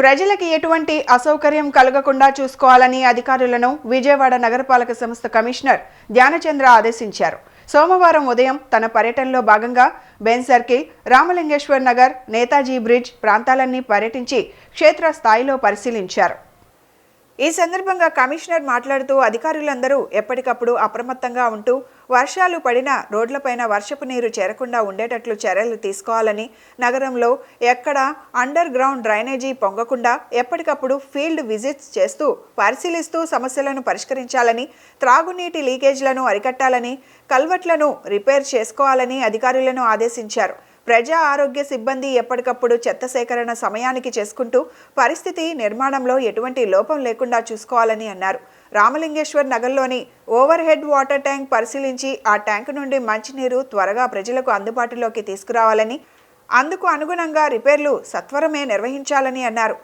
ప్రజలకు ఎటువంటి అసౌకర్యం కలగకుండా చూసుకోవాలని అధికారులను విజయవాడ నగరపాలక సంస్థ కమిషనర్ ధ్యానచంద్ర ఆదేశించారు. సోమవారం ఉదయం తన పర్యటనలో భాగంగా Benz circle, Ramalingeswar Nagar, Netaji bridge ప్రాంతాలన్నీ పర్యటించి క్షేత్రస్థాయిలో పరిశీలించారు. ఈ సందర్భంగా కమిషనర్ మాట్లాడుతూ అధికారులందరూ ఎప్పటికప్పుడు అప్రమత్తంగా ఉంటూ వర్షాలు పడినా రోడ్లపైన వర్షపు నీరు చేరకుండా ఉండేటట్లు చర్యలు తీసుకోవాలని, నగరంలో ఎక్కడ అండర్ గ్రౌండ్ డ్రైనేజీ పొంగకుండా ఎప్పటికప్పుడు ఫీల్డ్ విజిట్స్ చేస్తూ పరిశీలిస్తూ సమస్యలను పరిష్కరించాలని, త్రాగునీటి లీకేజ్లను అరికట్టాలని, కల్వర్ట్లను రిపేర్ చేసుకోవాలని అధికారులను ఆదేశించారు. ప్రజా ఆరోగ్య సిబ్బంది ఎప్పటికప్పుడు చెత్త సేకరణ సమయానికి చేసుకుంటూ పరిస్థితి నిర్మాణంలో ఎటువంటి లోపం లేకుండా చూసుకోవాలని అన్నారు. రామలింగేశ్వర్ నగర్లోని ఓవర్ హెడ్ వాటర్ ట్యాంక్ పరిశీలించి ఆ ట్యాంకు నుండి మంచినీరు త్వరగా ప్రజలకు అందుబాటులోకి తీసుకురావాలని, అందుకు అనుగుణంగా రిపేర్లు సత్వరమే నిర్వహించాలని అన్నారు.